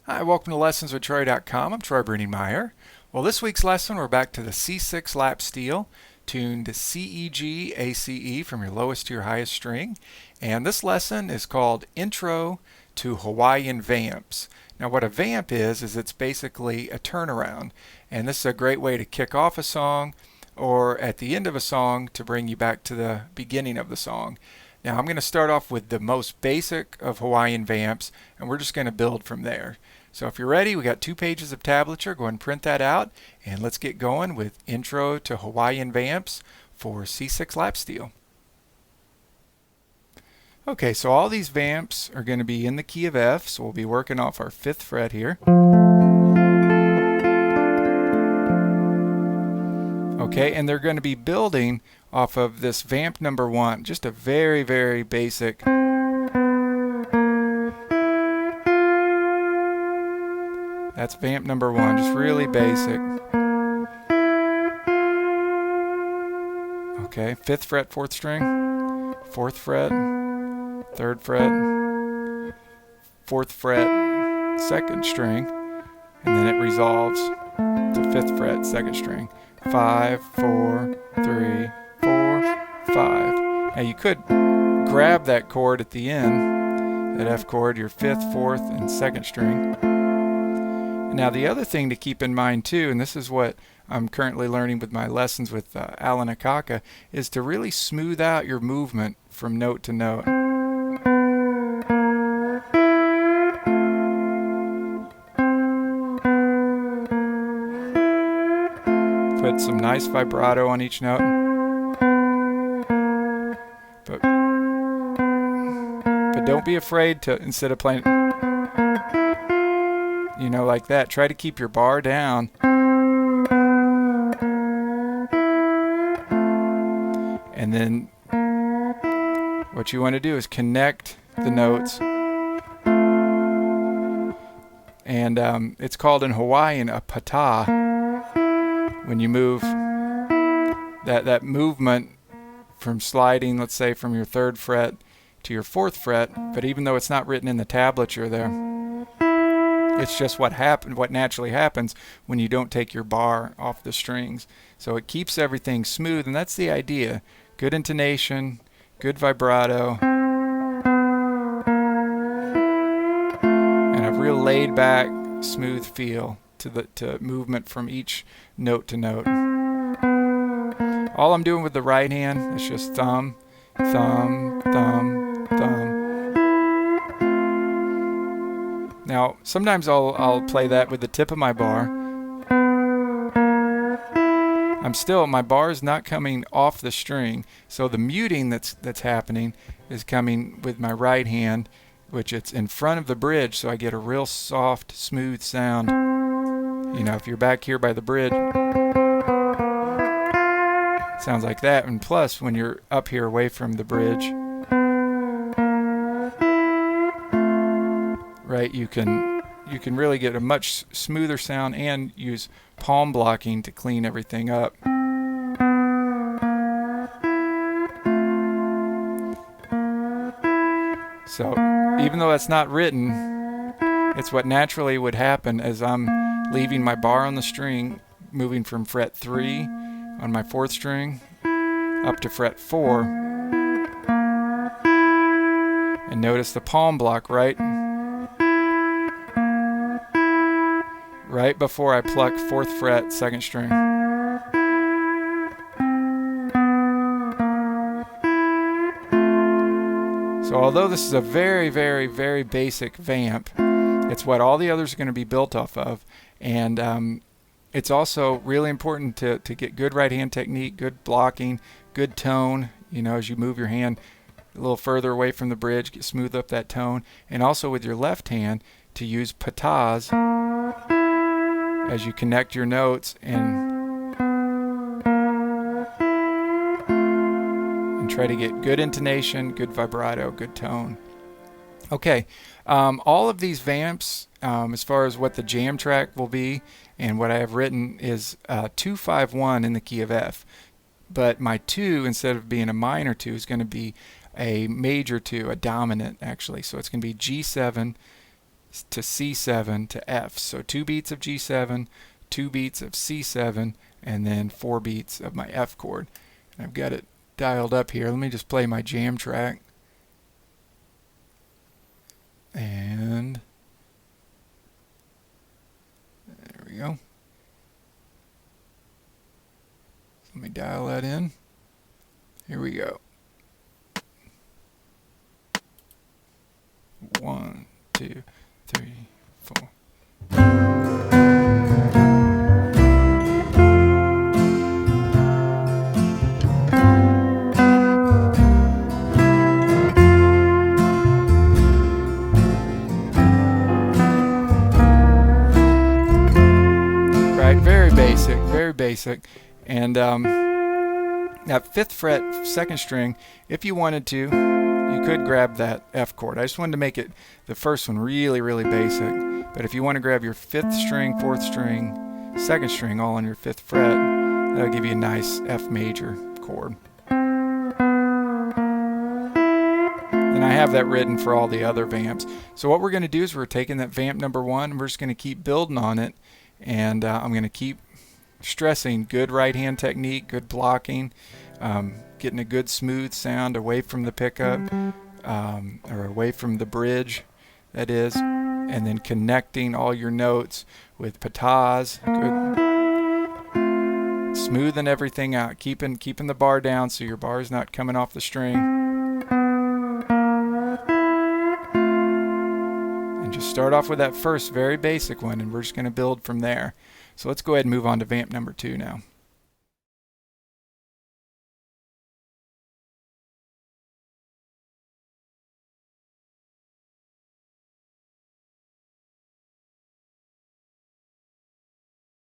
Hi, welcome to lessonswithtroy.com. I'm Troy Brenningmeyer. Well, this week's lesson, we're back to the C6 lap steel, tuned C, E, G, A, C, E from your lowest to your highest string. And this lesson is called Intro to Hawaiian Vamps. Now, what a vamp is it's basically a turnaround. And this is a great way to kick off a song or at the end of a song to bring you back to the beginning of the song. Now, I'm going to start off with the most basic of Hawaiian Vamps, and we're just going to build from there. So if you're ready, we got 2 pages of tablature. Go ahead and print that out, and let's get going with Intro to Hawaiian Vamps for C6 lap steel. Okay, so all these vamps are going to be in the key of F, so we'll be working off our 5th fret here. Okay, and they're going to be building off of this vamp number 1, just a very, very basic. That's vamp number 1, just really basic. Okay, 5th fret, 4th string, 4th fret, 3rd fret, 4th fret, 2nd string, and then it resolves to 5th fret, 2nd string. 5, 4, 3, 4, 5. Now you could grab that chord at the end, that F chord, your 5th, 4th, and 2nd string. Now the other thing to keep in mind too, and this is what I'm currently learning with my lessons with Alan Akaka, is to really smooth out your movement from note to note. Put some nice vibrato on each note. But don't be afraid to, instead of playing, like that, try to keep your bar down. And then what you want to do is connect the notes. And it's called in Hawaiian a pata. When you move that movement from sliding, let's say from your 3rd fret to your 4th fret, but even though it's not written in the tablature there, it's just what naturally happens when you don't take your bar off the strings. So it keeps everything smooth, and that's the idea. Good intonation, good vibrato, and a real laid back, smooth feel to movement from each note to note. All I'm doing with the right hand is just thumb, thumb, thumb, thumb. Now, sometimes I'll play that with the tip of my bar. My bar is not coming off the string, so the muting that's happening is coming with my right hand, which it's in front of the bridge, so I get a real soft, smooth sound. If you're back here by the bridge, it sounds like that. And plus, when you're up here away from the bridge, right, you can really get a much smoother sound and use palm blocking to clean everything up. So even though that's not written, it's what naturally would happen as I'm leaving my bar on the string, moving from fret 3 on my 4th string up to fret 4. And notice the palm block right before I pluck 4th fret, 2nd string. So although this is a very, very, very basic vamp, it's what all the others are going to be built off of. And it's also really important to get good right hand technique, good blocking, good tone, as you move your hand a little further away from the bridge, smooth up that tone. And also with your left hand to use patas as you connect your notes and try to get good intonation, good vibrato, good tone. Okay, all of these vamps, as far as what the jam track will be and what I have written is 2-5-1 in the key of F. But my 2, instead of being a minor 2, is going to be a major 2, a dominant actually. So it's going to be G7, to C7 to F. So 2 beats of G7, 2 beats of C7, and then 4 beats of my F chord. And I've got it dialed up here. Let me just play my jam track. And there we go. Let me dial that in. Here we go. 1, 2, 3, 4. Right, very basic. And that 5th fret 2nd string, if you wanted to, you could grab that F chord. I just wanted to make it, the first one, really basic. But if you want to grab your 5th string, 4th string, 2nd string all on your 5th fret, that'll give you a nice F major chord. And I have that written for all the other vamps. So what we're going to do is we're taking that vamp number 1, and we're just going to keep building on it. And I'm going to keep stressing good right hand technique, good blocking, getting a good smooth sound away from the pickup, or away from the bridge, that is, and then connecting all your notes with patas, good, smoothing everything out, keeping the bar down so your bar is not coming off the string. And just start off with that first very basic one, and we're just going to build from there. So let's go ahead and move on to vamp number 2 now.